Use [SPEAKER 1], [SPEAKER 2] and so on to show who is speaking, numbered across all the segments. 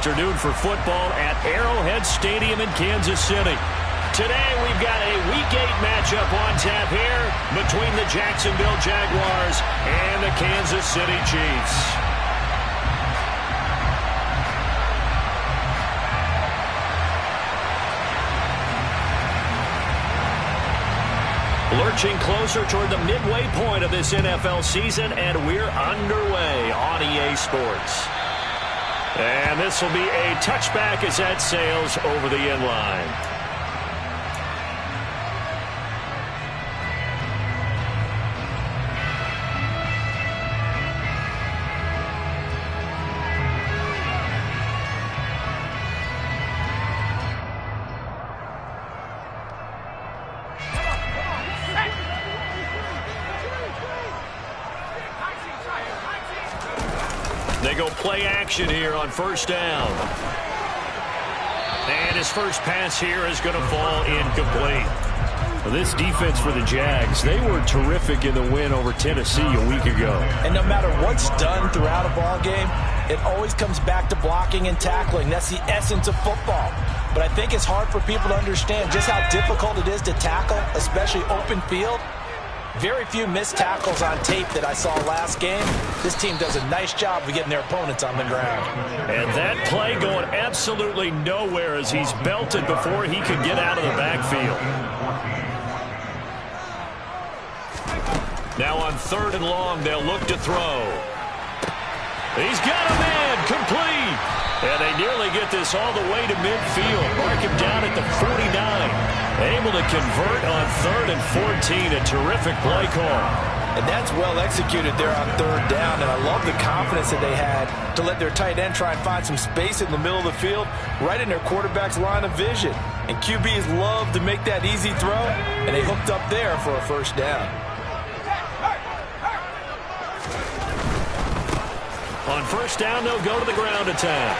[SPEAKER 1] afternoon for football at Arrowhead Stadium in Kansas City. Today we've got a Week 8 matchup on tap here between the Jacksonville Jaguars and the Kansas City Chiefs. Lurching closer toward the midway point of this NFL season, and we're underway on EA Sports. And this will be a touchback as that sails over the end line. They go play action here on first down. And his first pass here is going to fall incomplete. Well, this defense for the Jags, they were terrific in the win over Tennessee a week ago.
[SPEAKER 2] And no matter what's done throughout a ball game, it always comes back to blocking and tackling. That's the essence of football. But I think it's hard for people to understand just how difficult it is to tackle, especially open field. Very few missed tackles on tape that I saw last game. This team does a nice job of getting their opponents on the ground.
[SPEAKER 1] And that play going absolutely nowhere as he's belted before he could get out of the backfield. Now on 3rd and long, they'll look to throw. He's got a man, complete. And they nearly get this all the way to midfield. Mark him down at the 49. Able to convert on 3rd and 14. A terrific play call.
[SPEAKER 2] And that's well executed there on 3rd down. And I love the confidence that they had to let their tight end try and find some space in the middle of the field, right in their quarterback's line of vision. And QBs love to make that easy throw, and they hooked up there for a first down.
[SPEAKER 1] On first down, they'll go to the ground attack.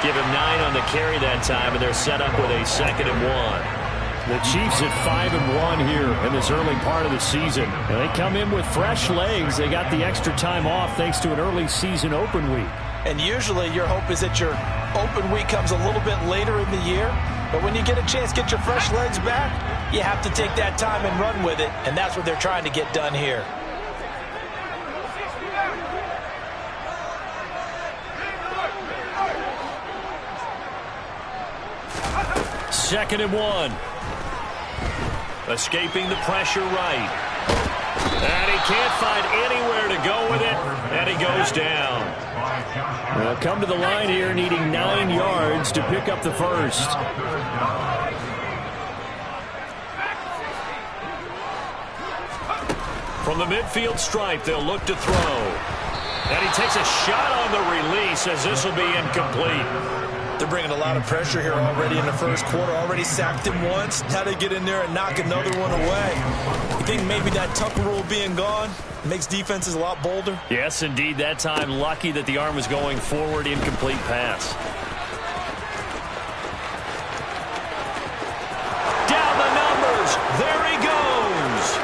[SPEAKER 1] Give him 9 on the carry that time, and they're set up with a 2nd and 1. The Chiefs at 5-1 here in this early part of the season. And they come in with fresh legs. They got the extra time off thanks to an early season open week.
[SPEAKER 2] And usually your hope is that your open week comes a little bit later in the year. But when you get a chance to get your fresh legs back, you have to take that time and run with it. And that's what they're trying to get done here.
[SPEAKER 1] 2nd and 1. Escaping the pressure right. And he can't find anywhere to go with it. And he goes down. Well, come to the line here needing 9 yards to pick up the first. From the midfield stripe, they'll look to throw. And he takes a shot on the release as this will be incomplete.
[SPEAKER 2] They're bringing a lot of pressure here already in the first quarter. Already sacked him once. Now they get in there and knock another one away. You think maybe that Tucker rule being gone makes defenses a lot bolder?
[SPEAKER 1] Yes, indeed. That time, lucky that the arm was going forward. Incomplete pass. Down the numbers. There he goes.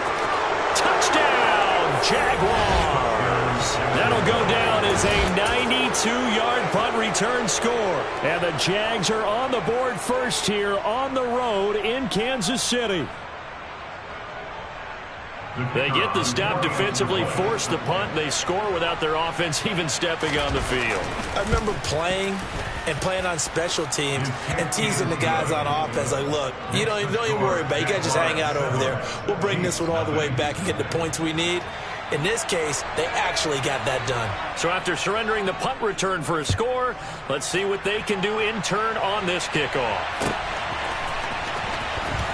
[SPEAKER 1] Touchdown, Jaguars. That'll go down as a 92-yard punt return score. And the Jags are on the board first here on the road in Kansas City. They get the stop defensively, force the punt. They score without their offense even stepping on the field.
[SPEAKER 2] I remember playing on special teams and teasing the guys on offense like, look, don't even worry about it. You guys just hang out over there. We'll bring this one all the way back and get the points we need. In this case, they actually got that done.
[SPEAKER 1] So after surrendering the punt return for a score, let's see what they can do in turn on this kickoff.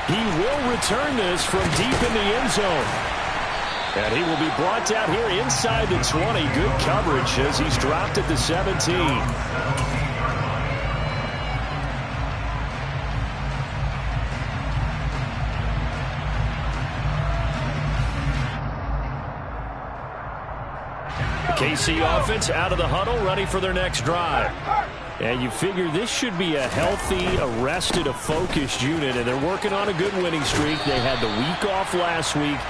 [SPEAKER 1] He will return this from deep in the end zone. And he will be brought down here inside the 20. Good coverage as he's dropped at the 17. KC offense out of the huddle, ready for their next drive. And you figure this should be a healthy, arrested, a focused unit, and they're working on a good winning streak. They had the week off last week.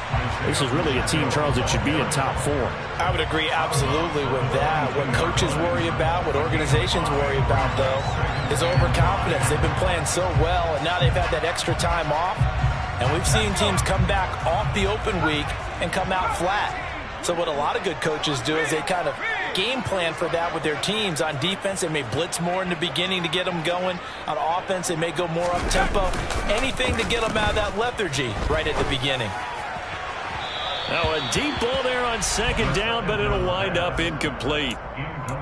[SPEAKER 1] This is really a team, Charles, that should be in top 4.
[SPEAKER 2] I would agree absolutely with that. What coaches worry about, what organizations worry about, though, is overconfidence. They've been playing so well, and now they've had that extra time off. And we've seen teams come back off the open week and come out flat. So what a lot of good coaches do is they kind of game plan for that with their teams. On defense, they may blitz more in the beginning to get them going. On offense, they may go more up-tempo. Anything to get them out of that lethargy right at the beginning.
[SPEAKER 1] Now a deep ball there on second down, but it'll wind up incomplete.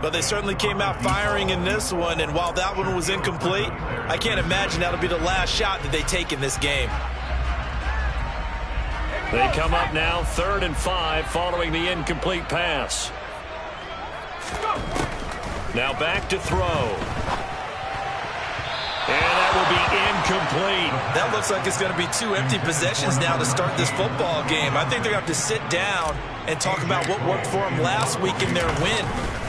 [SPEAKER 2] But they certainly came out firing in this one, and while that one was incomplete, I can't imagine that'll be the last shot that they take in this game.
[SPEAKER 1] They come up now 3rd and 5 following the incomplete pass. Now back to throw. And that will be incomplete.
[SPEAKER 2] That looks like it's going to be 2 empty possessions now to start this football game. I think they're going to have to sit down and talk about what worked for them last week in their win.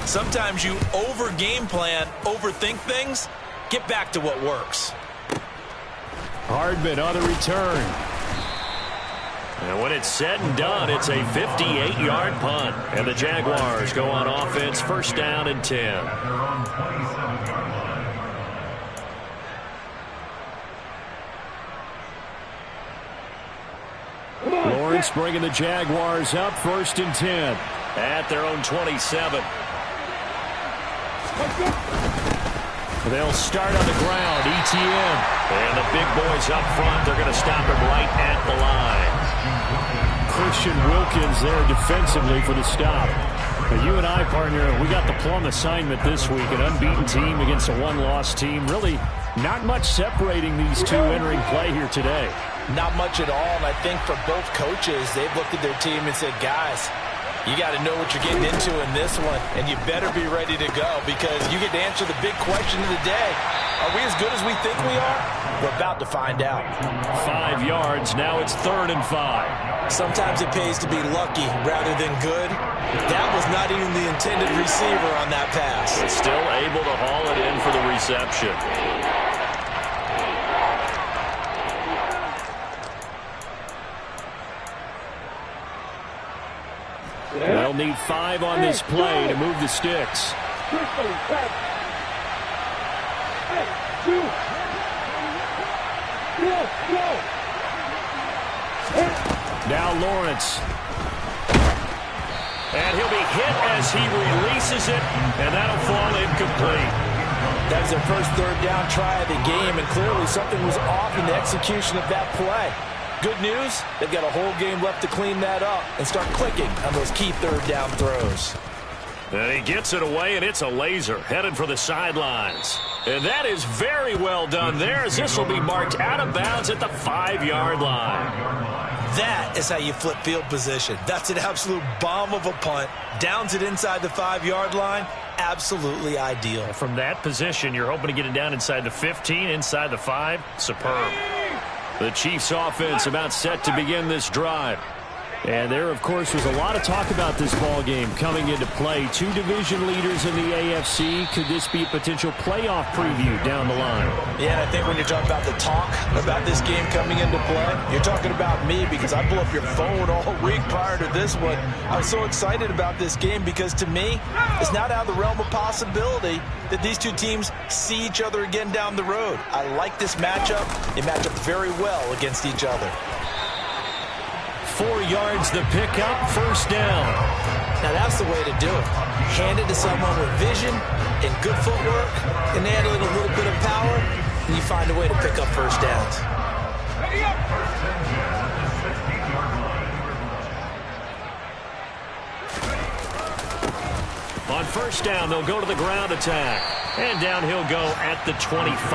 [SPEAKER 2] Sometimes you over-game plan, overthink things. Get back to what works.
[SPEAKER 1] Hardman on the return. And when it's said and done, it's a 58-yard punt. And the Jaguars go on offense, 1st down and 10. Lawrence bringing the Jaguars up, 1st and 10. At their own 27. They'll start on the ground, ETN. And the big boys up front, they're going to stop him right at the line. Christian Wilkins there defensively for the stop. But you and I, partner, we got the plum assignment this week. An unbeaten team against a one-loss team. Really not much separating these two entering play here today.
[SPEAKER 2] Not much at all, and I think for both coaches, they've looked at their team and said, guys, you got to know what you're getting into in this one, and you better be ready to go because you get to answer the big question of the day. Are we as good as we think we are? We're about to find out.
[SPEAKER 1] 5 yards. Now it's 3rd and 5.
[SPEAKER 2] Sometimes it pays to be lucky rather than good. That was not even the intended receiver on that pass.
[SPEAKER 1] But still able to haul it in for the reception. They'll need 5 on this play to move the sticks. Now Lawrence. And he'll be hit as he releases it, and that'll fall incomplete.
[SPEAKER 2] That was their first 3rd down try of the game, and clearly something was off in the execution of that play. Good news, they've got a whole game left to clean that up and start clicking on those key 3rd down throws.
[SPEAKER 1] And he gets it away, and it's a laser headed for the sidelines. And that is very well done there, as this will be marked out of bounds at the 5-yard line.
[SPEAKER 2] That is how you flip field position. That's an absolute bomb of a punt. Downs it inside the 5-yard line. Absolutely ideal.
[SPEAKER 1] From that position, you're hoping to get it down inside the 15, inside the 5. Superb. The Chiefs offense about set to begin this drive. And there, of course, was a lot of talk about this ball game coming into play. 2 division leaders in the AFC. Could this be a potential playoff preview down the line?
[SPEAKER 2] Yeah, and I think when you're talking about the talk about this game coming into play, you're talking about me because I blew up your phone all week prior to this one. I was so excited about this game because, to me, it's not out of the realm of possibility that these two teams see each other again down the road. I like this matchup. They match up very well against each other.
[SPEAKER 1] 4 yards the pickup, 1st down.
[SPEAKER 2] Now that's the way to do it. Hand it to someone with vision and good footwork, and add a little bit of power, and you find a way to pick up 1st downs.
[SPEAKER 1] On 1st down, they'll go to the ground attack. And down he'll go at the 25.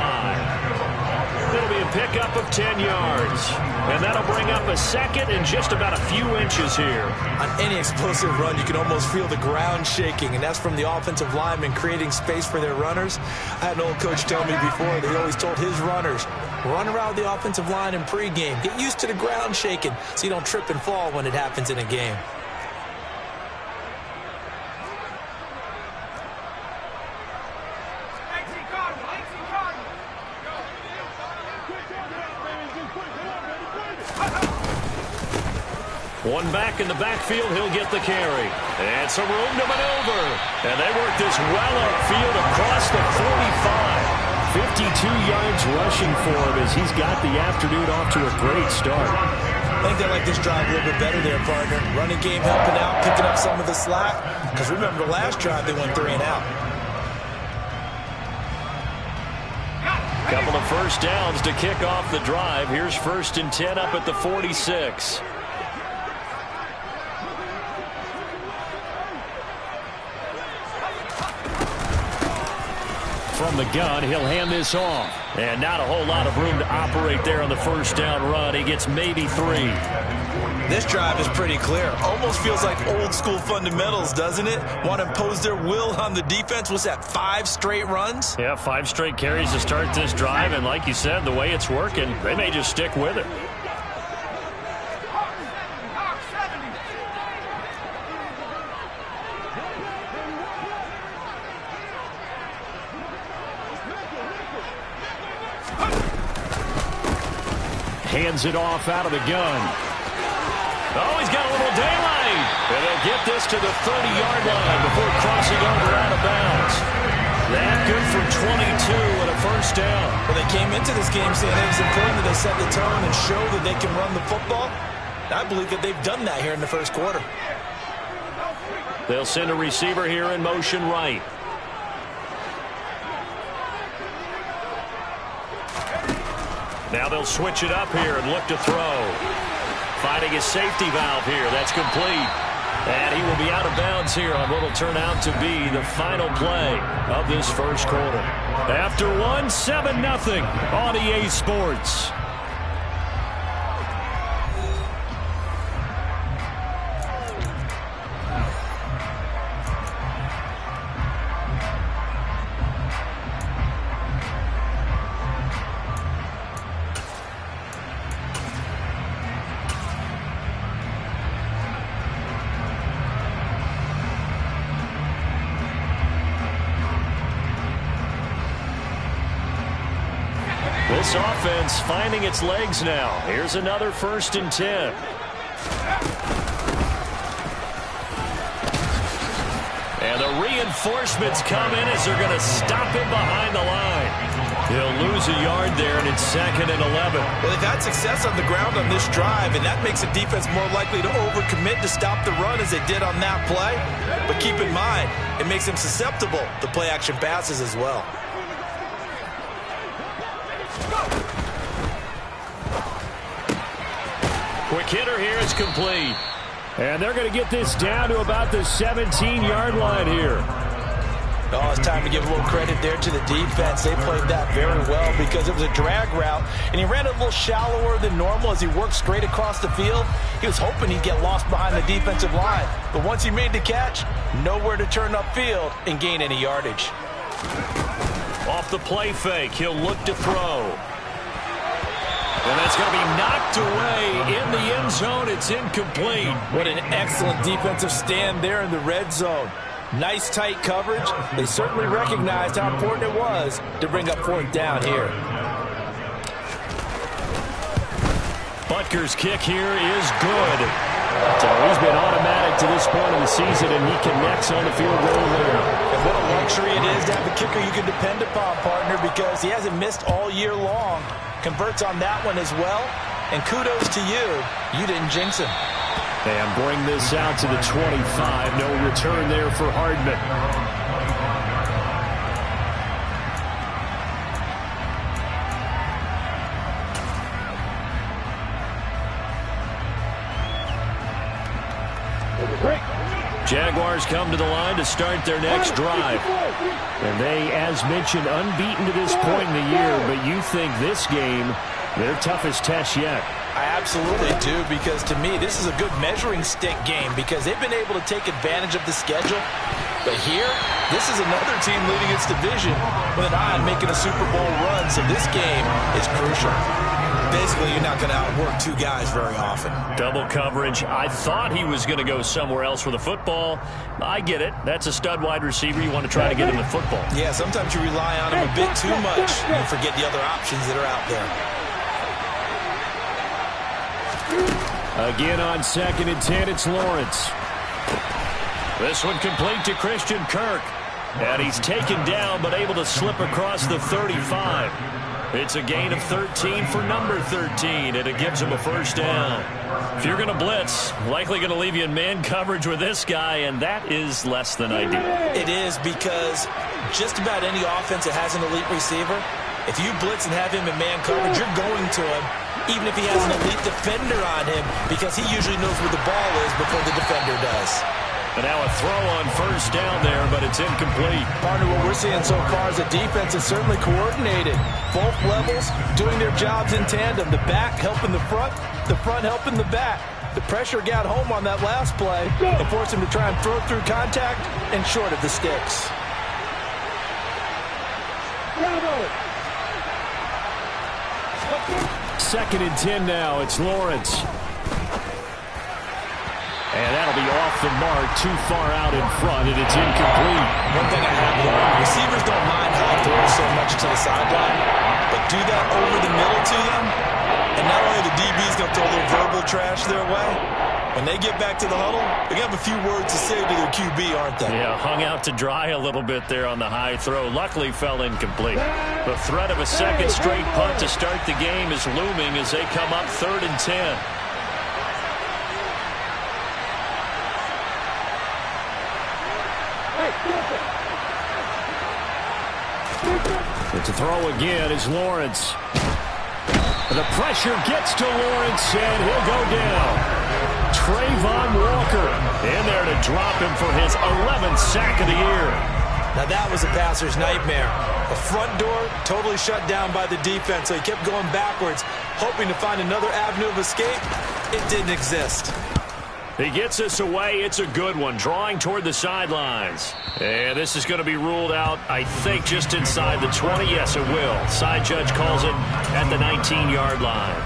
[SPEAKER 1] It'll be a pickup of 10 yards. And that'll bring up a 2nd and just about a few inches here.
[SPEAKER 2] On any explosive run, you can almost feel the ground shaking, and that's from the offensive linemen creating space for their runners. I had an old coach tell me before that he always told his runners, run around the offensive line in pregame. Get used to the ground shaking so you don't trip and fall when it happens in a game.
[SPEAKER 1] One back in the backfield, he'll get the carry. And some room to maneuver. And they work this well upfield across the 45. 52 yards rushing for him as he's got the afternoon off to a great start.
[SPEAKER 2] I think they like this drive a little bit better there, partner. Running game helping out, picking up some of the slack. Because remember, the last drive they went 3 and out.
[SPEAKER 1] Couple of first downs to kick off the drive. Here's 1st and 10 up at the 46. From the gun, he'll hand this off. And not a whole lot of room to operate there on the first down run. He gets maybe 3.
[SPEAKER 2] This drive is pretty clear. Almost feels like old school fundamentals, doesn't it? Want to impose their will on the defense. What's that, 5 straight runs?
[SPEAKER 1] Yeah, 5 straight carries to start this drive. And like you said, the way it's working, they may just stick with it. Hands it off out of the gun. Oh, he's got a little daylight. And they'll get this to the 30-yard line before crossing over out of bounds. That good for 22 and a first down.
[SPEAKER 2] Well, they came into this game saying it was important that they set the tone and show that they can run the football. I believe that they've done that here in the first quarter.
[SPEAKER 1] They'll send a receiver here in motion right. Now they'll switch it up here and look to throw. Finding his safety valve here. That's complete. And he will be out of bounds here on what will turn out to be the final play of this first quarter. After 7-0 on EA Sports. This offense finding its legs now. Here's another 1st and 10. And the reinforcements come in as they're going to stop him behind the line. He'll lose a yard there, and it's 2nd and 11.
[SPEAKER 2] Well, they've had success on the ground on this drive, and that makes the defense more likely to overcommit to stop the run as they did on that play. But keep in mind, it makes them susceptible to play-action passes as well.
[SPEAKER 1] Quick hitter here is complete. And they're going to get this down to about the 17-yard line here.
[SPEAKER 2] Oh, it's time to give a little credit there to the defense. They played that very well because it was a drag route, and he ran it a little shallower than normal as he worked straight across the field. He was hoping he'd get lost behind the defensive line. But once he made the catch, nowhere to turn upfield and gain any yardage.
[SPEAKER 1] Off the play fake, he'll look to throw. And that's going to be knocked away in the end zone. It's incomplete.
[SPEAKER 2] What an excellent defensive stand there in the red zone. Nice tight coverage. They certainly recognized how important it was to bring up 4th down here.
[SPEAKER 1] Butker's kick here is good. So he's been automatic to this point of the season, and he connects on the field goal there.
[SPEAKER 2] And what a luxury it is to have a kicker you can depend upon, partner, because he hasn't missed all year long. Converts on that one as well. And kudos to you. You didn't jinx him.
[SPEAKER 1] And bring this out to the 25. No return there for Hardman. Jaguars come to the line to start their next drive. And they, as mentioned, unbeaten to this point in the year, but you think this game, their toughest test yet.
[SPEAKER 2] I absolutely do, because to me, this is a good measuring stick game because they've been able to take advantage of the schedule. But here, this is another team leading its division with an eye on making a Super Bowl run, so this game is crucial. Basically, you're not going to outwork 2 guys very often.
[SPEAKER 1] Double coverage. I thought he was going to go somewhere else for the football. I get it. That's a stud wide receiver. You want to try to get him the football.
[SPEAKER 2] Yeah, sometimes you rely on him a bit too much. You forget the other options that are out there.
[SPEAKER 1] Again on 2nd and 10, it's Lawrence. This one complete to Christian Kirk. And he's taken down but able to slip across the 35. It's a gain of 13 for number 13, and it gives him a first down. If you're going to blitz, likely going to leave you in man coverage with this guy, and that is less than ideal.
[SPEAKER 2] It is, because just about any offense that has an elite receiver, if you blitz and have him in man coverage, you're going to him, even if he has an elite defender on him, because he usually knows where the ball is before the defender does.
[SPEAKER 1] And now a throw on first down there, but it's incomplete.
[SPEAKER 2] Partner, what we're seeing so far is the defense is certainly coordinated. Both levels doing their jobs in tandem. The back helping the front helping the back. The pressure got home on that last play and forced him to try and throw through contact and short of the sticks.
[SPEAKER 1] Second and 10 now. It's Lawrence. And that'll be off the mark, too far out in front, and it's incomplete.
[SPEAKER 2] One thing I have learned, receivers don't mind how it throws so much to the sideline, but do that over the middle to them, and not only the DB's going to throw a little verbal trash their way, when they get back to the huddle, they're going to have a few words to say to their QB, aren't they?
[SPEAKER 1] Yeah, hung out to dry a little bit there on the high throw. Luckily fell incomplete. The threat of a second straight punt to start the game is looming as they come up 3rd and 10. To throw again is Lawrence. The pressure gets to Lawrence, and he'll go down. Trayvon Walker in there to drop him for his 11th sack of the year.
[SPEAKER 2] Now that was a passer's nightmare. The front door totally shut down by the defense, so he kept going backwards, hoping to find another avenue of escape. It didn't exist.
[SPEAKER 1] He gets us away. It's a good one, drawing toward the sidelines. And this is going to be ruled out, I think, just inside the 20. Yes, it will. Side judge calls it at the 19-yard line.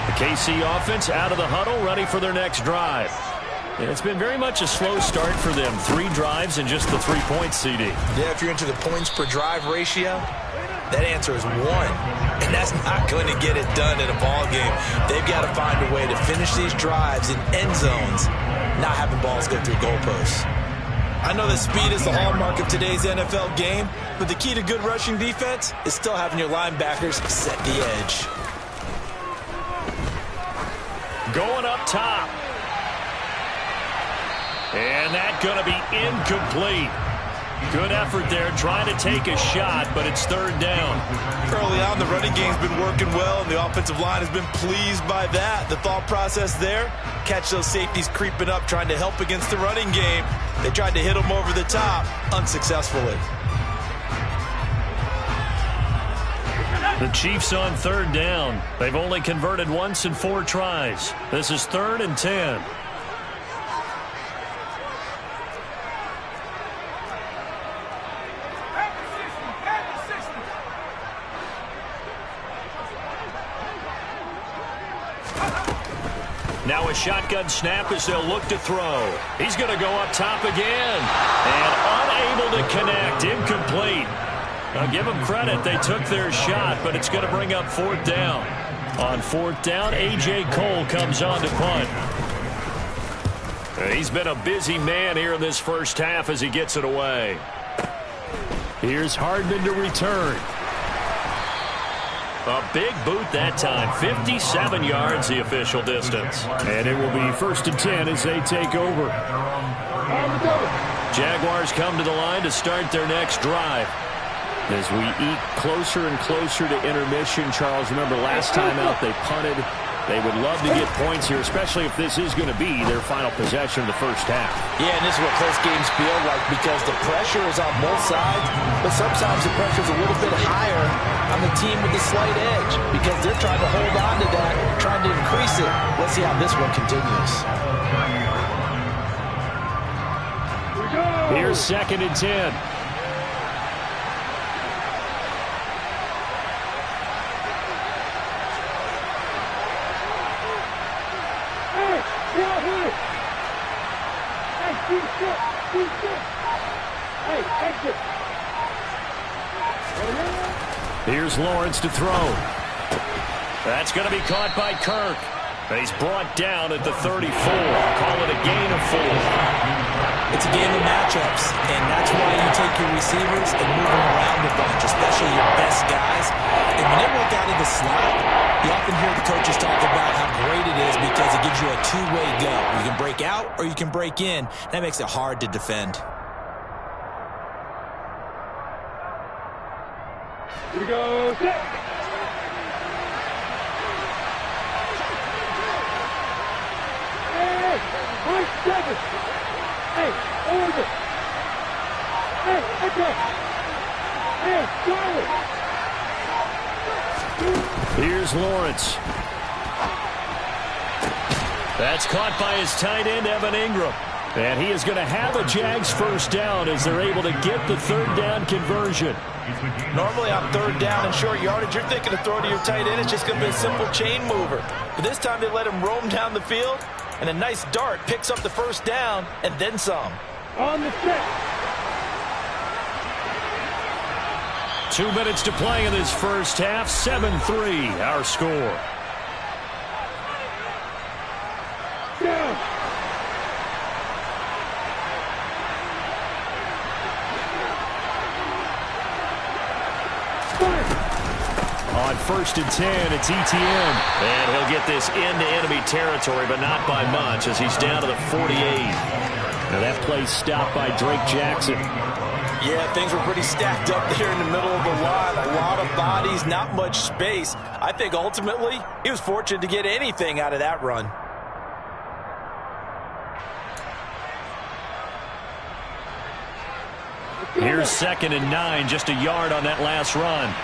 [SPEAKER 1] The KC offense out of the huddle, ready for their next drive. And it's been very much a slow start for them. 3 drives and just the 3 points, CD.
[SPEAKER 2] Yeah, if you're into the points per drive ratio, that answer is 1. And that's not going to get it done in a ball game. They've got to find a way to finish these drives in end zones, not having balls go through goalposts. I know that speed is the hallmark of today's NFL game, but the key to good rushing defense is still having your linebackers set the edge.
[SPEAKER 1] Going up top. And that's going to be incomplete. Good effort there, trying to take a shot, but it's 3rd down.
[SPEAKER 2] Early on, the running game's been working well, and the offensive line has been pleased by that. The thought process there, catch those safeties creeping up, trying to help against the running game. They tried to hit them over the top, unsuccessfully.
[SPEAKER 1] The Chiefs on 3rd down. They've only converted once in 4 tries. This is 3rd and 10. Now a shotgun snap as they'll look to throw. He's going to go up top again. And unable to connect. Incomplete. I'll give them credit. They took their shot, but it's going to bring up 4th down. On 4th down, A.J. Cole comes on to punt. He's been a busy man here in this first half as he gets it away. Here's Hardman to return. A big boot that time. 57 yards the official distance. And it will be 1st and 10 as they take over. Jaguars come to the line to start their next drive. As we eat closer and closer to intermission, Charles, remember last time out they punted. They would love to get points here, especially if this is going to be their final possession of the first half.
[SPEAKER 2] Yeah, and this is what close games feel like because the pressure is on both sides, but sometimes the pressure is a little bit higher on the team with the slight edge because they're trying to hold on to that, trying to increase it. Let's see how this one continues.
[SPEAKER 1] Here's 2nd and 10. Here's Lawrence to throw. That's going to be caught by Kirk. And he's brought down at the 34. Call it a gain of 4.
[SPEAKER 2] It's a game of matchups, and that's why you take your receivers and move them around a bunch, especially your best guys. And when they work out of the slot, you often hear the coaches talk about how great it is because it gives you a two-way go. You can break out or you can break in. That makes it hard to defend.
[SPEAKER 3] Here we go, set. Hey, Mike 7. Hey, over. Hey, okay. Hey, solid.
[SPEAKER 1] Here's Lawrence. That's caught by his tight end, Evan Ingram. And he is going to have a JAX first down as they're able to get the third down conversion.
[SPEAKER 2] Normally on third down and short yardage, you're thinking to throw to your tight end. It's just going to be a simple chain mover. But this time they let him roam down the field, and a nice dart picks up the first down and then some.
[SPEAKER 3] On the set.
[SPEAKER 1] 2 minutes to play in this first half. 7-3 our score.
[SPEAKER 3] Down.
[SPEAKER 1] On 1st and 10, it's ETN. And he'll get this into enemy territory, but not by much as he's down to the 48. Now that play stopped by Drake Jackson.
[SPEAKER 2] Yeah, things were pretty stacked up there in the middle of the line. A lot of bodies, not much space. I think ultimately he was fortunate to get anything out of that run.
[SPEAKER 1] Here's 2nd and 9, just a yard on that last run.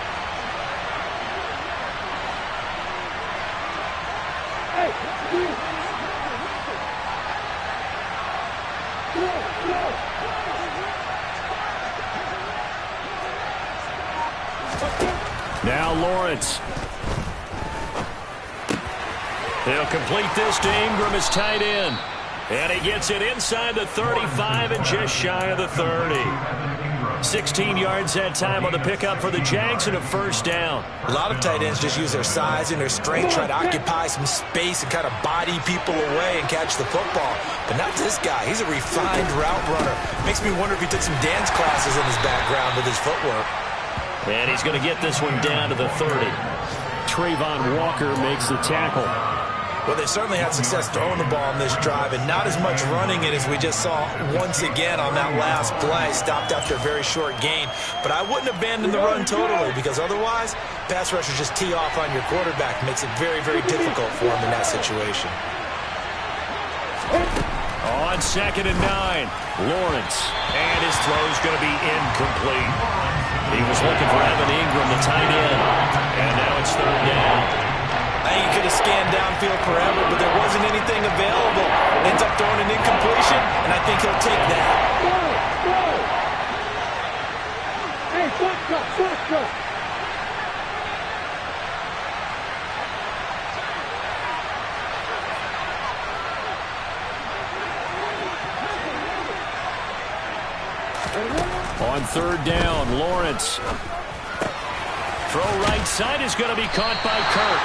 [SPEAKER 1] Now Lawrence. He'll complete this to Ingram, his tight end. And he gets it inside the 35 and just shy of the 30. 16 yards that time on the pickup for the JAX and a first down.
[SPEAKER 2] A lot of tight ends just use their size and their strength, try to occupy some space and kind of body people away and catch the football. But not this guy. He's a refined route runner. Makes me wonder if he took some dance classes in his background with his footwork.
[SPEAKER 1] And he's going to get this one down to the 30. Trayvon Walker makes the tackle.
[SPEAKER 2] Well, they certainly had success throwing the ball on this drive, and not as much running it as we just saw once again on that last play. Stopped after a very short gain. But I wouldn't abandon the run totally, because otherwise, pass rushers just tee off on your quarterback. Makes it very, very difficult for him in that situation.
[SPEAKER 1] On 2nd and 9, Lawrence. And his throw's going to be incomplete. He was looking for Evan Ingram, the tight end. And now it's 3rd down.
[SPEAKER 2] I think he could have scanned downfield forever, but there wasn't anything available. Ends up throwing an incompletion, and I think he'll take that.
[SPEAKER 3] Hey, shotgun.
[SPEAKER 1] On 3rd down, Lawrence. Throw right side is going to be caught by Kirk.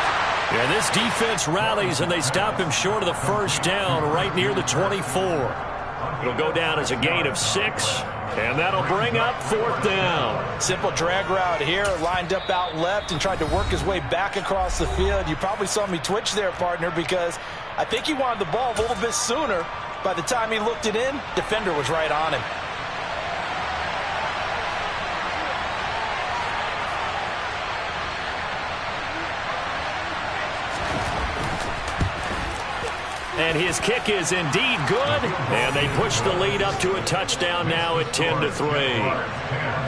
[SPEAKER 1] And this defense rallies, and they stop him short of the first down right near the 24. It'll go down as a gain of 6, and that'll bring up 4th down.
[SPEAKER 2] Simple drag route here, lined up out left and tried to work his way back across the field. You probably saw me twitch there, partner, because I think he wanted the ball a little bit sooner. By the time he looked it in, defender was right on him.
[SPEAKER 1] And his kick is indeed good. And they push the lead up to a touchdown now at 10-3.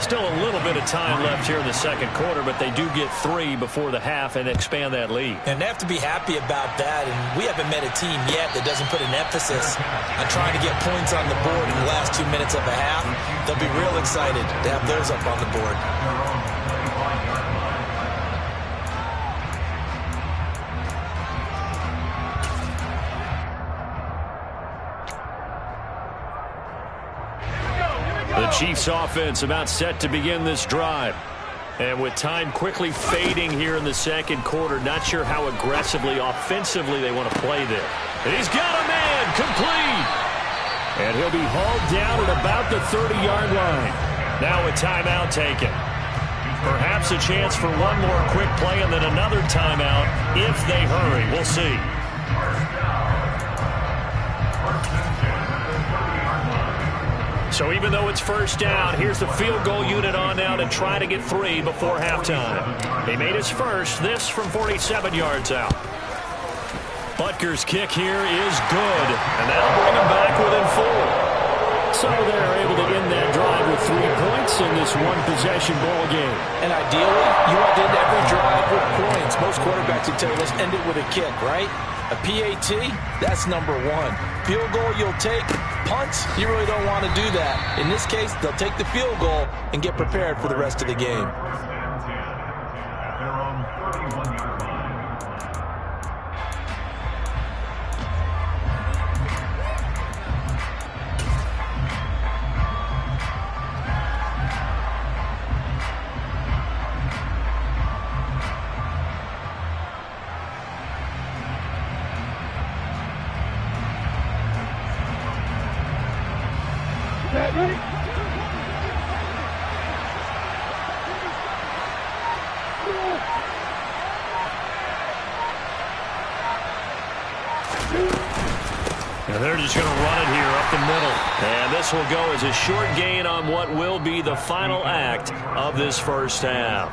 [SPEAKER 1] Still a little bit of time left here in the second quarter, but they do get 3 before the half and expand that lead.
[SPEAKER 2] And they have to be happy about that. And we haven't met a team yet that doesn't put an emphasis on trying to get points on the board in the last 2 minutes of a half. They'll be real excited to have those up on the board.
[SPEAKER 1] The Chiefs offense about set to begin this drive. And with time quickly fading here in the second quarter, not sure how aggressively, offensively they want to play there. He's got a man, complete. And he'll be hauled down at about the 30-yard line. Now a timeout taken. Perhaps a chance for one more quick play and then another timeout if they hurry. We'll see. So even though it's first down, here's the field goal unit on now to try to get 3 before halftime. He made his first, this from 47 yards out. Butker's kick here is good, and that'll bring him back within 4. So they're able to end that drive with 3 points in this one-possession ball game.
[SPEAKER 2] And ideally, you want to end every drive with points. Most quarterbacks would tell you, let's end it with a kick, right? A PAT, that's number 1. Field goal, you'll take. Punts, you really don't want to do that. In this case, they'll take the field goal and get prepared for the rest of the game.
[SPEAKER 1] And they're just going to run it here up the middle. And this will go as a short gain on what will be the final act of this first half.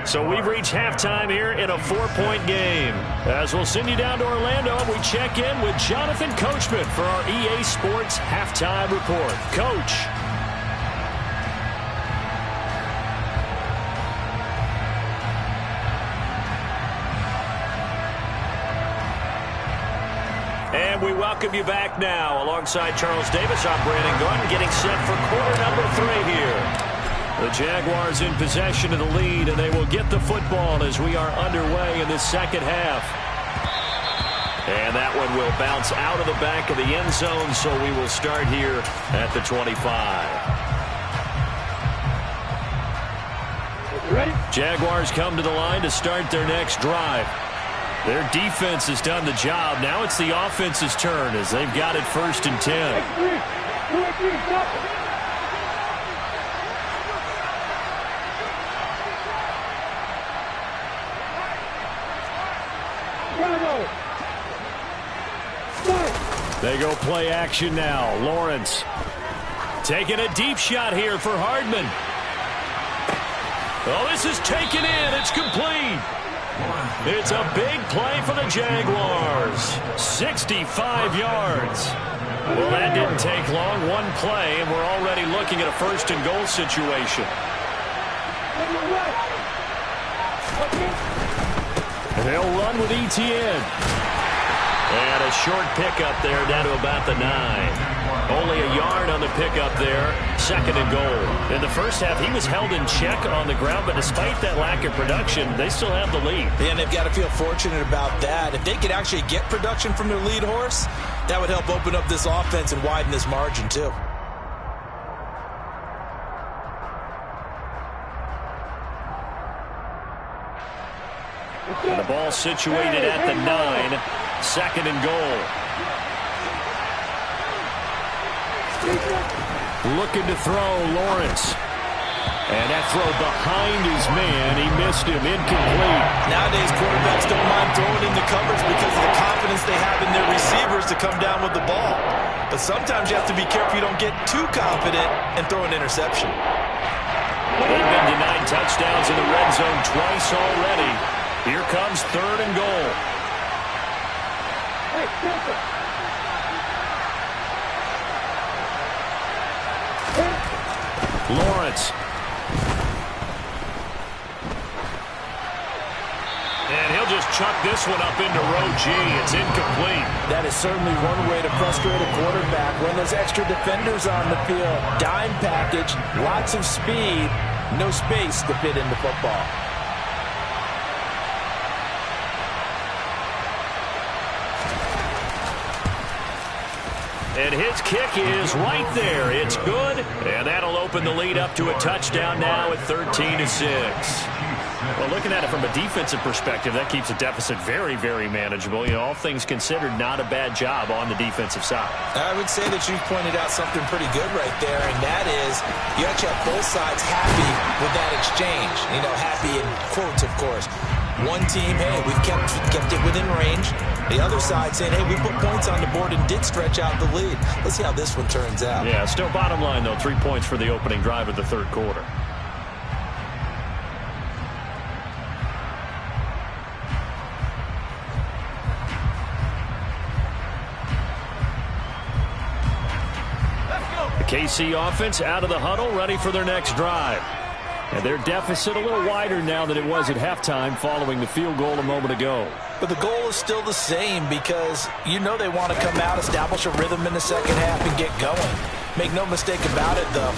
[SPEAKER 1] So we've reached halftime here in a 4-point game. As we'll send you down to Orlando, we check in with Jonathan Coachman for our EA Sports Halftime Report. Coach. And we welcome you back now. Alongside Charles Davis, I'm Brandon Gunn, getting set for quarter number 3 here. The Jaguars in possession of the lead, and they will get the football as we are underway in this second half. And that one will bounce out of the back of the end zone, so we will start here at the 25.
[SPEAKER 3] Ready?
[SPEAKER 1] Jaguars come to the line to start their next drive. Their defense has done the job. Now it's the offense's turn as they've got it 1st and 10. They go play action now. Lawrence taking a deep shot here for Hardman. Oh, this is taken in. It's complete. It's a big play for the Jaguars. 65 yards. Well, that didn't take long. One play, and we're already looking at a 1st and goal situation. And they'll run with ETN. And a short pickup there down to about the 9. Only a yard on the pickup there. 2nd and goal. In the first half, he was held in check on the ground, but despite that lack of production, they still have the lead.
[SPEAKER 2] And they've got to feel fortunate about that. If they could actually get production from their lead horse, that would help open up this offense and widen this margin, too.
[SPEAKER 1] And the ball situated at the 9. 2nd and goal. Looking to throw, Lawrence. And that throw behind his man. He missed him. Incomplete.
[SPEAKER 2] Nowadays, quarterbacks don't mind throwing into coverage because of the confidence they have in their receivers to come down with the ball. But sometimes you have to be careful you don't get too confident and throw an interception.
[SPEAKER 1] They've been denied touchdowns in the red zone twice already. Here comes 3rd and goal. Lawrence. And he'll just chuck this one up into row G. It's incomplete.
[SPEAKER 2] That is certainly one way to frustrate a quarterback when there's extra defenders on the field. Dime package, lots of speed, no space to fit in the football.
[SPEAKER 1] And his kick is right there. It's good, and that'll open the lead up to a touchdown now at 13-6. Well, looking at it from a defensive perspective, that keeps the deficit very, very manageable. You know, all things considered, not a bad job on the defensive side. I
[SPEAKER 2] would say that you've pointed out something pretty good right there, and that is you actually have both sides happy with that exchange. You know, happy in quotes, of course. One team, hey, we've kept it within range. The other side saying, hey, we put points on the board and did stretch out the lead. Let's see how this one turns out.
[SPEAKER 1] Yeah, still bottom line, though, 3 points for the opening drive of the third quarter. KC offense out of the huddle, ready for their next drive. And their deficit a little wider now than it was at halftime following the field goal a moment ago.
[SPEAKER 2] But the goal is still the same because you know they want to come out, establish a rhythm in the second half, and get going. Make no mistake about it, though.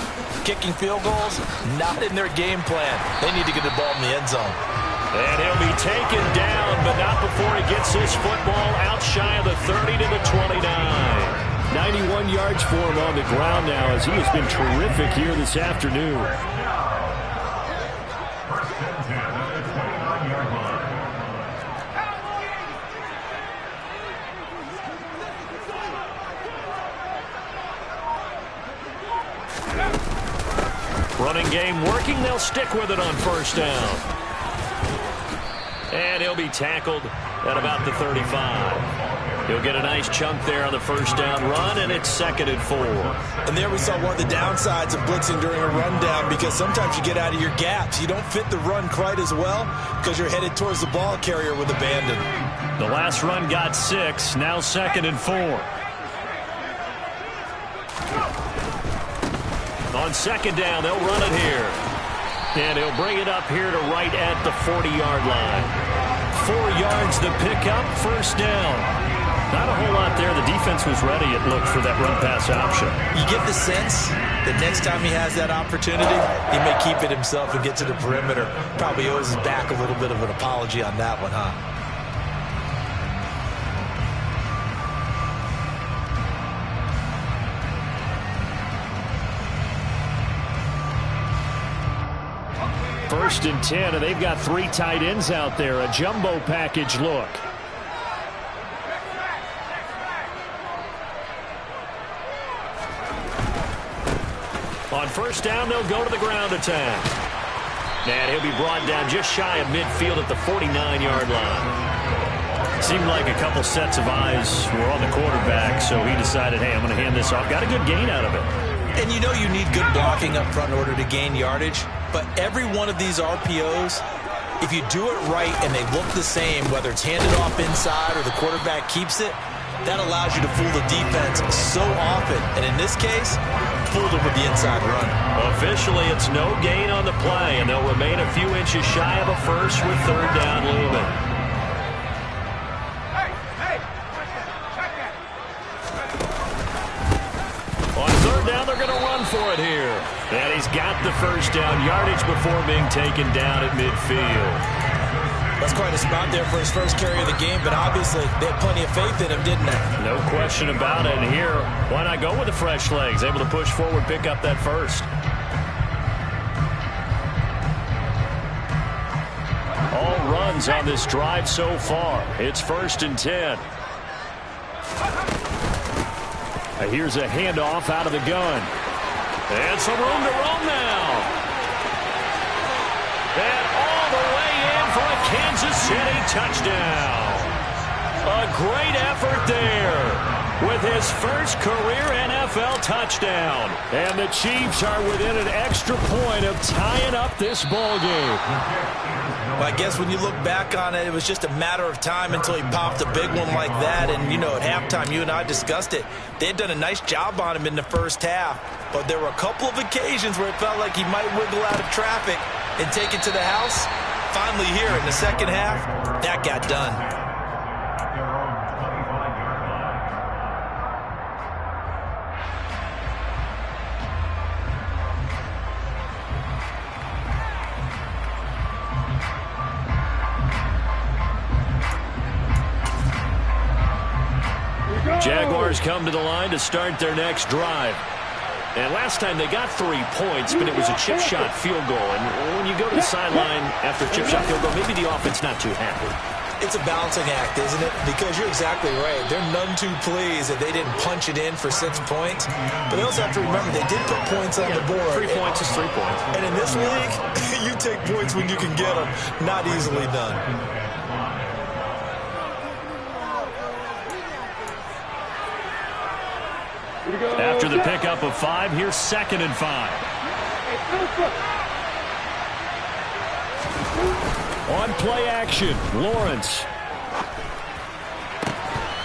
[SPEAKER 2] Kicking field goals, not in their game plan. They need to get the ball in the end zone.
[SPEAKER 1] And he'll be taken down, but not before he gets this football out shy of the 30 to the 29. 91 yards for him on the ground now as he has been terrific here this afternoon. Running game working. They'll stick with it on first down. And he'll be tackled at about the 35. He'll get a nice chunk there on the first down run, and it's 2nd and 4.
[SPEAKER 2] And there we saw one of the downsides of blitzing during a rundown because sometimes you get out of your gaps. You don't fit the run quite as well because you're headed towards the ball carrier with abandon.
[SPEAKER 1] The last run got 6, now 2nd and 4. On second down, they'll run it here. And he'll bring it up here to right at the 40-yard line. 4 yards the pickup, first down. Not a whole lot there. The defense was ready, it looked, for that run-pass option.
[SPEAKER 2] You get the sense that next time he has that opportunity, he may keep it himself and get to the perimeter. Probably owes his back a little bit of an apology on that one, huh?
[SPEAKER 1] First and 10, and they've got 3 tight ends out there. A jumbo package look. On first down, they'll go to the ground attack. And he'll be brought down just shy of midfield at the 49-yard line. Seemed like a couple sets of eyes were on the quarterback, so he decided, hey, I'm going to hand this off. Got a good gain out of it.
[SPEAKER 2] And you know you need good blocking up front in order to gain yardage. But every one of these RPOs, if you do it right and they look the same, whether it's handed off inside or the quarterback keeps it, that allows you to fool the defense so often. And in this case, fooled them with the inside run.
[SPEAKER 1] Officially, it's no gain on the play, and they'll remain a few inches shy of a first with third down looming. On third down, they're going to run for it here. And he's got the first down yardage before being taken down at midfield.
[SPEAKER 2] That's quite a spot there for his first carry of the game, but obviously they had plenty of faith in him, didn't they?
[SPEAKER 1] No question about it. And here, why not go with the fresh legs? Able to push forward, pick up that first. All runs on this drive so far. It's 1st and 10. Here's a handoff out of the gun. And some room to roam now. And all the way in for a Kansas City touchdown. A great effort there with his first career NFL touchdown. And the Chiefs are within an extra point of tying up this ball game.
[SPEAKER 2] Well, I guess when you look back on it, it was just a matter of time until he popped a big one like that. And, you know, at halftime, you and I discussed it. They had done a nice job on him in the first half. But there were a couple of occasions where it felt like he might wiggle out of traffic and take it to the house. Finally here in the second half, that got done.
[SPEAKER 3] Here we go.
[SPEAKER 1] Jaguars come to the line to start their next drive. And last time they got 3 points, but it was a chip shot field goal. And when you go to the sideline after a chip shot field goal, maybe the offense not too happy.
[SPEAKER 2] It's a balancing act, isn't it? Because you're exactly right. They're none too pleased that they didn't punch it in for 6 points. But they also have to remember they did put points on the board.
[SPEAKER 1] 3 points is 3 points.
[SPEAKER 2] And in this league, you take points when you can get them. Not easily done.
[SPEAKER 1] After the pickup of 5, here's 2nd and 5. On play action, Lawrence.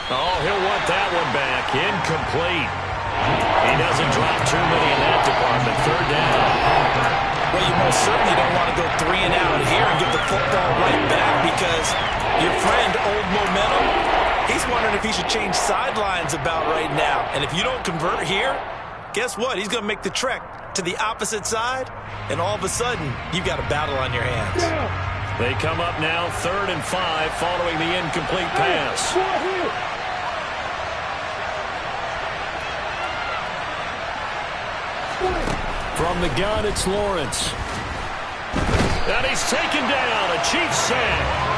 [SPEAKER 1] Oh, he'll want that one back. Incomplete. He doesn't drop too many in that department. 3rd down.
[SPEAKER 2] Well, you most certainly don't want to go 3 and out here and give the football right back because your friend, Old Momentum, he's wondering if he should change sidelines about right now. And if you don't convert here, guess what? He's going to make the trek to the opposite side, and all of a sudden, you've got a battle on your hands.
[SPEAKER 1] They come up now 3rd and 5 following the incomplete pass. From the gun, it's Lawrence. And he's taken down. A Chiefs sack.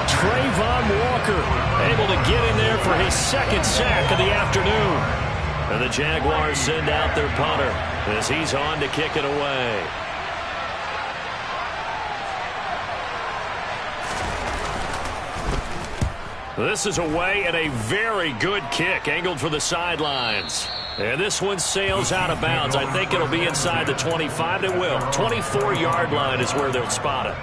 [SPEAKER 1] Trayvon Walker able to get in there for his 2nd sack of the afternoon. And the Jaguars send out their punter as he's on to kick it away. This is away and a very good kick angled for the sidelines. And this one sails out of bounds. I think it'll be inside the 25. It will. 24-yard line is where they'll spot it.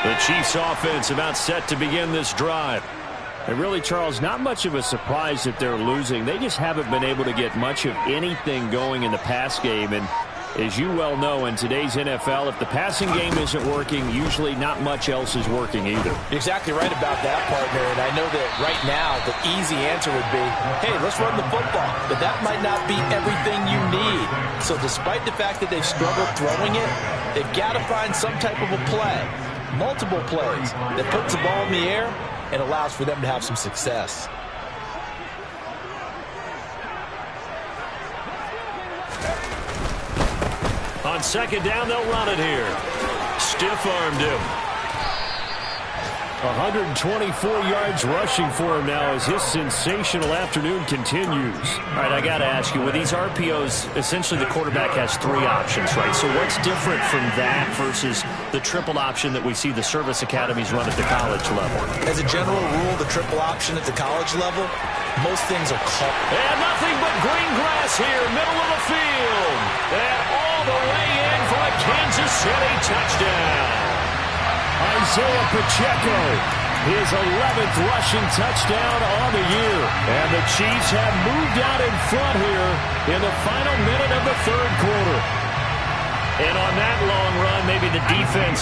[SPEAKER 1] The Chiefs offense about set to begin this drive. And really, Charles, not much of a surprise that they're losing. They just haven't been able to get much of anything going in the pass game. And as you well know, in today's NFL, if the passing game isn't working, usually not much else is working either.
[SPEAKER 2] You're exactly right about that, partner. And I know that right now the easy answer would be, hey, let's run the football. But that might not be everything you need. So despite the fact that they've struggled throwing it, they've got to find some type of a play. Multiple plays that puts the ball in the air and allows for them to have some success.
[SPEAKER 1] On 2nd down, they'll run it here. Stiff-armed him. 124 yards rushing for him now as his sensational afternoon continues. All right, I got to ask you, with these RPOs, essentially the quarterback has 3 options, right? So what's different from that versus the triple option that we see the service academies run at the college level?
[SPEAKER 2] As a general rule, the triple option at the college level, most things are called.
[SPEAKER 1] And nothing but green grass here, middle of the field. And all the way in for a Kansas City touchdown. Isaiah Pacheco, his 11th rushing touchdown on the year. And the Chiefs have moved out in front here in the final minute of the 3rd quarter. And on that long run, maybe the defense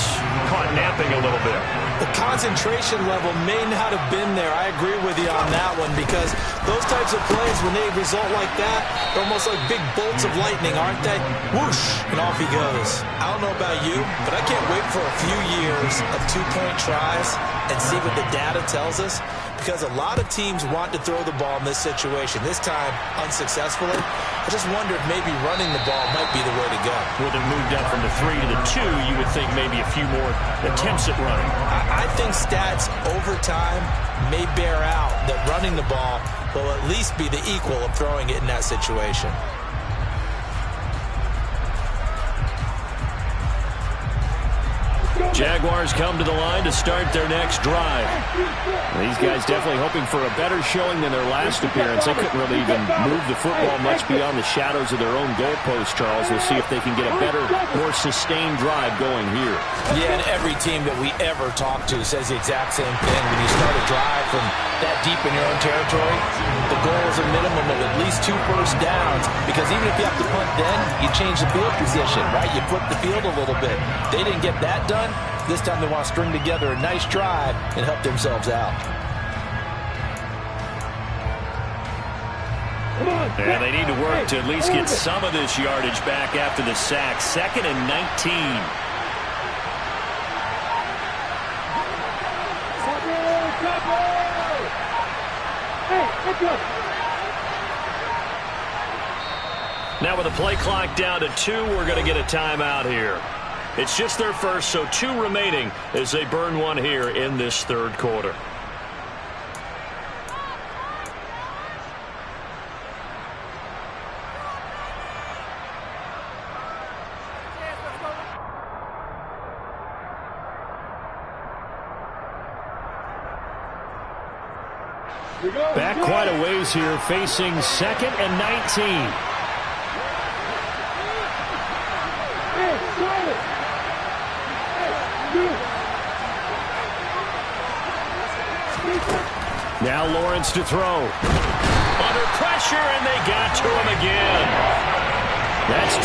[SPEAKER 1] caught napping a little bit.
[SPEAKER 2] The concentration level may not have been there. I agree with you on that one because those types of plays, when they result like that, they're almost like big bolts of lightning, aren't they? Whoosh, and off he goes. I don't know about you, but I can't wait for a few years of 2-point tries and see what the data tells us because a lot of teams want to throw the ball in this situation. This time, unsuccessfully. I just wonder if maybe running the ball might be the way to go.
[SPEAKER 1] With it moved up from the 3 to the 2, you would think maybe a few more attempts at running.
[SPEAKER 2] I think stats over time may bear out that running the ball will at least be the equal of throwing it in that situation.
[SPEAKER 3] Go!
[SPEAKER 1] Jaguars come to the line to start their next drive. These guys definitely hoping for a better showing than their last appearance. They couldn't really even move the football much beyond the shadows of their own goalpost, Charles. We'll see if they can get a better, more sustained drive going here.
[SPEAKER 2] Yeah, and every team that we ever talk to says the exact same thing. When you start a drive from that deep in your own territory, the goal is a minimum of at least 2 first downs, because even if you have to punt then, you change the field position, right? You flip the field a little bit. They didn't get that done. This time they want to string together a nice drive and help themselves out.
[SPEAKER 1] And they need to work to at least get some of this yardage back after the sack. 2nd and 19. Now with the play clock down to 2, we're going to get a timeout here. It's just their first, so 2 remaining as they burn one here in this third quarter. Back quite a ways here, facing 2nd and 19. Now Lawrence to throw. Under pressure, and they got to him again. That's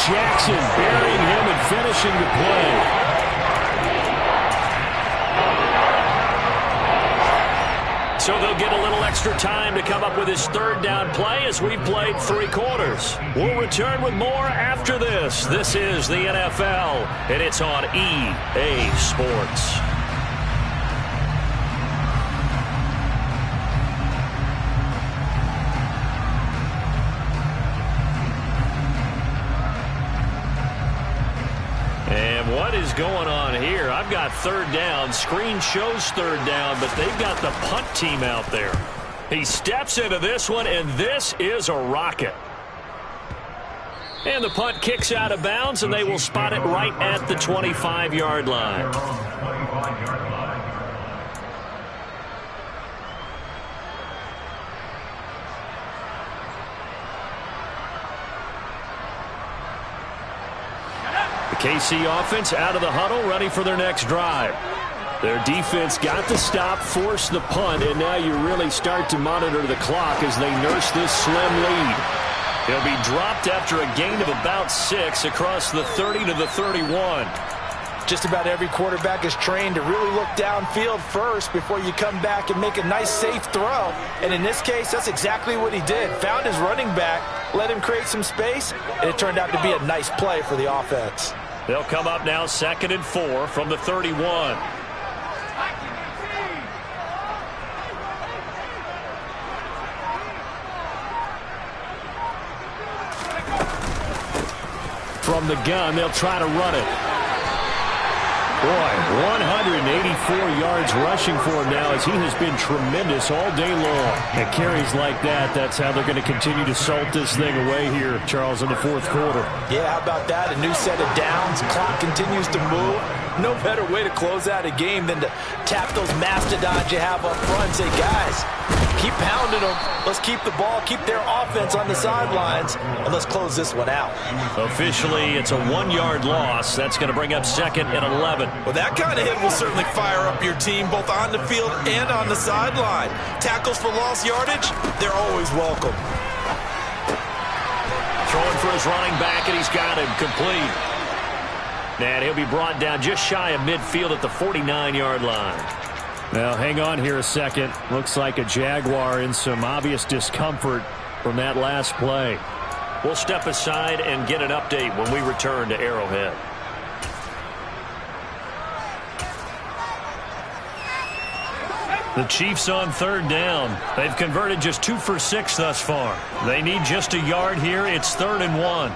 [SPEAKER 1] Jackson burying him and finishing the play. So they'll get a little extra time to come up with his third down play as we've played 3 quarters. We'll return with more after this. This is the NFL, and it's on EA Sports. What is going on here? I've got 3rd down. Screen shows 3rd down, but they've got the punt team out there. He steps into this one, and this is a rocket. And the punt kicks out of bounds, and they will spot it right at the 25-yard line. KC offense out of the huddle, ready for their next drive. Their defense got the stop, forced the punt, and now you really start to monitor the clock as they nurse this slim lead. He'll be dropped after a gain of about 6 across the 30 to the 31.
[SPEAKER 2] Just about every quarterback is trained to really look downfield first before you come back and make a nice, safe throw. And in this case, that's exactly what he did. Found his running back, let him create some space, and it turned out to be a nice play for the offense.
[SPEAKER 1] They'll come up now 2nd and 4 from the 31. From the gun, they'll try to run it. Boy, 184 yards rushing for him now as he has been tremendous all day long. And carries like that, that's how they're going to continue to salt this thing away here, Charles, in the 4th quarter.
[SPEAKER 2] Yeah, how about that? A new set of downs. Clock continues to move. No better way to close out a game than to tap those mastodons you have up front and say, guys, keep pounding them. Let's keep the ball, keep their offense on the sidelines, and let's close this one out.
[SPEAKER 1] Officially, it's a 1-yard loss. That's going to bring up 2nd and 11.
[SPEAKER 4] Well, that kind of hit will certainly fire up your team both on the field and on the sideline. Tackles for lost yardage, they're always welcome.
[SPEAKER 1] Throwing for his running back, and he's got him complete. And he'll be brought down just shy of midfield at the 49-yard line. Now, hang on here a second. Looks like a Jaguar in some obvious discomfort from that last play. We'll step aside and get an update when we return to Arrowhead. The Chiefs on 3rd down. They've converted just 2 for 6 thus far. They need just a yard here. It's 3rd and 1.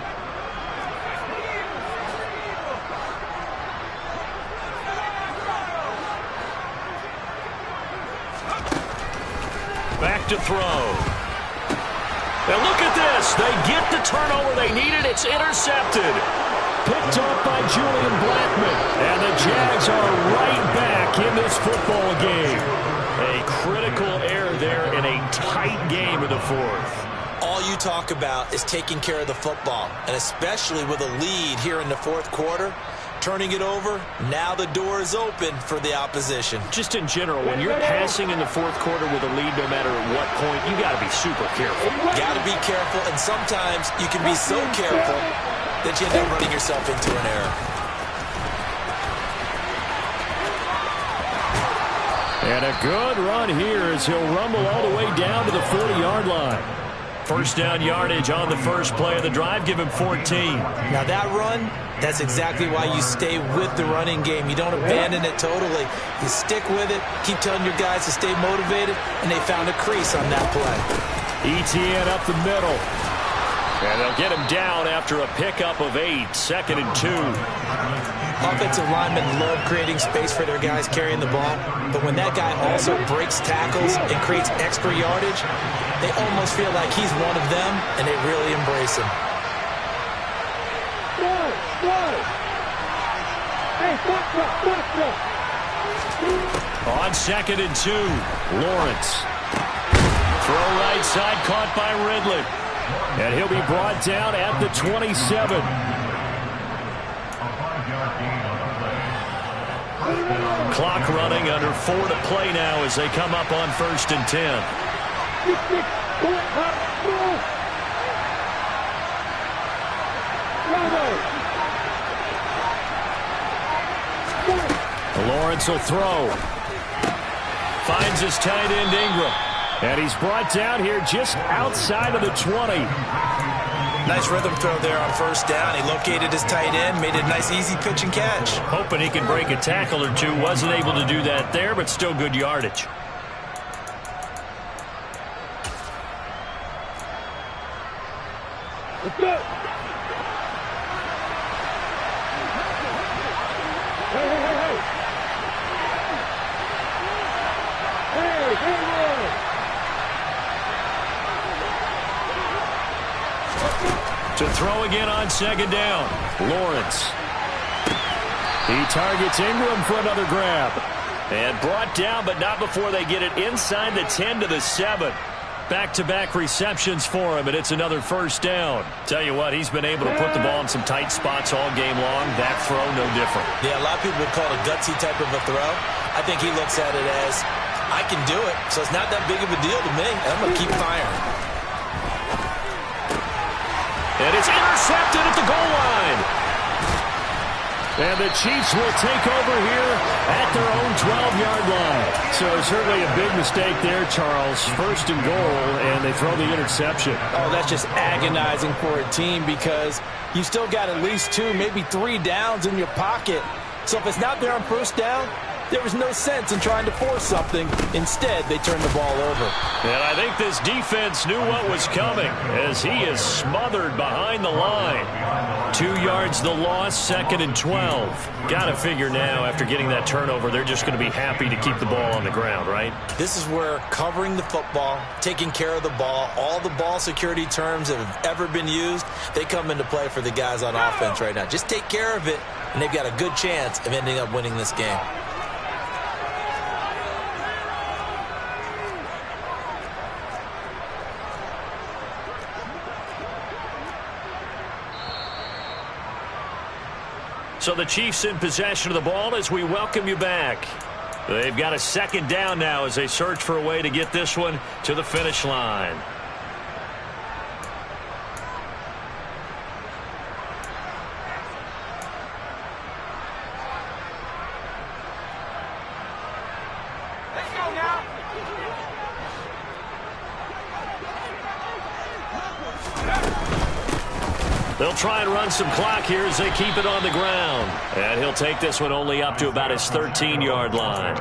[SPEAKER 1] Back to throw. And look at this. They get the turnover they needed. It's intercepted. Picked Picked off by Julian Blackmon. And the Jags are right back in this football game. A critical error there in a tight game in the fourth.
[SPEAKER 2] All you talk about is taking care of the football, and especially with a lead here in the fourth quarter. Turning it over, now the door is open for the opposition.
[SPEAKER 1] Just in general, when you're passing in the fourth quarter with a lead, no matter at what point, you got to be super careful.
[SPEAKER 2] Got to be careful, and sometimes you can be so careful that you end up running yourself into an error.
[SPEAKER 1] And a good run here as he'll rumble all the way down to the 40-yard line. First down yardage on the first play of the drive. Give him 14.
[SPEAKER 2] Now that run, that's exactly why you stay with the running game. You don't abandon it totally. You stick with it, keep telling your guys to stay motivated, and they found a crease on that play.
[SPEAKER 1] ETN up the middle. And they'll get him down after a pickup of 8. 2nd and 2.
[SPEAKER 2] Offensive linemen love creating space for their guys carrying the ball, but when that guy also breaks tackles and creates extra yardage, they almost feel like he's one of them, and they really embrace him.
[SPEAKER 1] On 2nd and 2, Lawrence. Throw right side, caught by Ridley. And he'll be brought down at the 27. Clock running, under 4 to play now as they come up on 1st and 10. Lawrence will throw. Finds his tight end Ingram. And he's brought down here just outside of the 20.
[SPEAKER 2] Nice rhythm throw there on 1st down. He located his tight end, made it a nice easy pitch and catch.
[SPEAKER 1] Hoping he can break a tackle or two. Wasn't able to do that there, but still good yardage.
[SPEAKER 3] Let's go.
[SPEAKER 1] To throw again on 2nd down. Lawrence. He targets Ingram for another grab. And brought down, but not before they get it inside the 10 to the 7. Back-to-back receptions for him, and it's another 1st down. Tell you what, he's been able to put the ball in some tight spots all game long. That throw, no different.
[SPEAKER 2] Yeah, a lot of people would call it a gutsy type of a throw. I think he looks at it as, I can do it, so it's not that big of a deal to me, and I'm going to keep firing.
[SPEAKER 1] And it's intercepted at the goal line. And the Chiefs will take over here at their own 12-yard line. So certainly a big mistake there, Charles. 1st and goal, and they throw the interception.
[SPEAKER 5] Oh, that's just agonizing for a team because you still got at least 2, maybe 3 downs in your pocket. So if it's not there on 1st down, there was no sense in trying to force something. Instead, they turned the ball over.
[SPEAKER 1] And I think this defense knew what was coming as he is smothered behind the line. 2 yards the loss, 2nd and 12. Got to figure now after getting that turnover, they're just going to be happy to keep the ball on the ground, right?
[SPEAKER 2] This is where covering the football, taking care of the ball, all the ball security terms that have ever been used, they come into play for the guys on offense right now. Just take care of it, and they've got a good chance of ending up winning this game.
[SPEAKER 1] So the Chiefs in possession of the ball as we welcome you back. They've got a 2nd down now as they search for a way to get this one to the finish line.
[SPEAKER 3] Let's go now.
[SPEAKER 1] They'll try and run some clock here as they keep it on the ground. And he'll take this one only up to about his 13-yard line.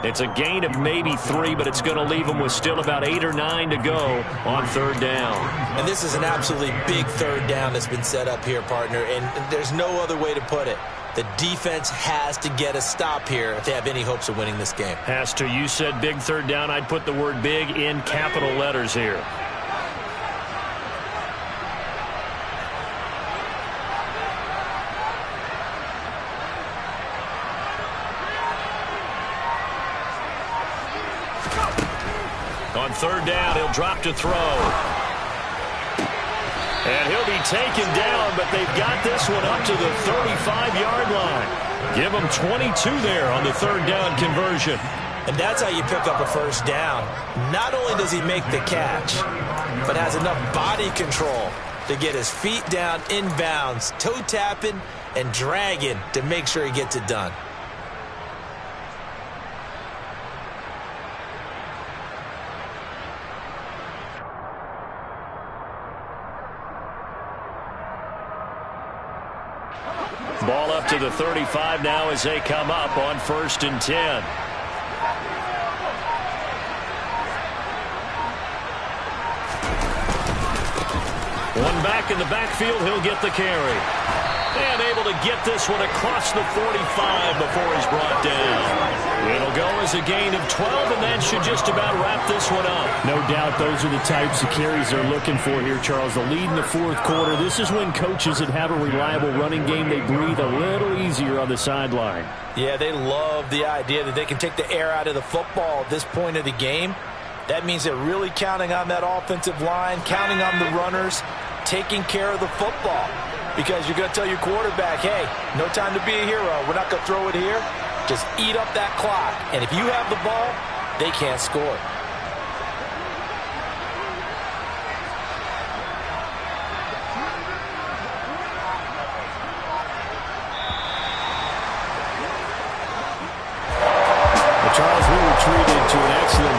[SPEAKER 1] It's a gain of maybe 3, but it's going to leave him with still about 8 or 9 to go on 3rd down.
[SPEAKER 2] And this is an absolutely big 3rd down that's been set up here, partner, and there's no other way to put it. The defense has to get a stop here if they have any hopes of winning this game.
[SPEAKER 1] Has to. You said big 3rd down. I'd put the word big in capital letters here. On third down, he'll drop to throw. And he'll be taken down, but they've got this one up to the 35-yard line. Give him 22 there on the third down conversion.
[SPEAKER 2] And that's how you pick up a first down. Not only does he make the catch, but has enough body control to get his feet down inbounds, toe tapping and dragging to make sure he gets it done.
[SPEAKER 1] Ball up to the 35 now as they come up on 1st and 10. One back in the backfield, he'll get the carry. And able to get this one across the 45 before he's brought down. It'll go as a gain of 12, and that should just about wrap this one up.
[SPEAKER 6] No doubt those are the types of carries they're looking for here, Charles. The lead in the fourth quarter. This is when coaches that have a reliable running game, they breathe a little easier on the sideline.
[SPEAKER 2] Yeah, they love the idea that they can take the air out of the football at this point of the game. That means they're really counting on that offensive line, counting on the runners, taking care of the football. Because you're going to tell your quarterback, hey, no time to be a hero. We're not going to throw it here. Just eat up that clock. And if you have the ball, they can't score.
[SPEAKER 6] Well, Charles, we were treated to an excellent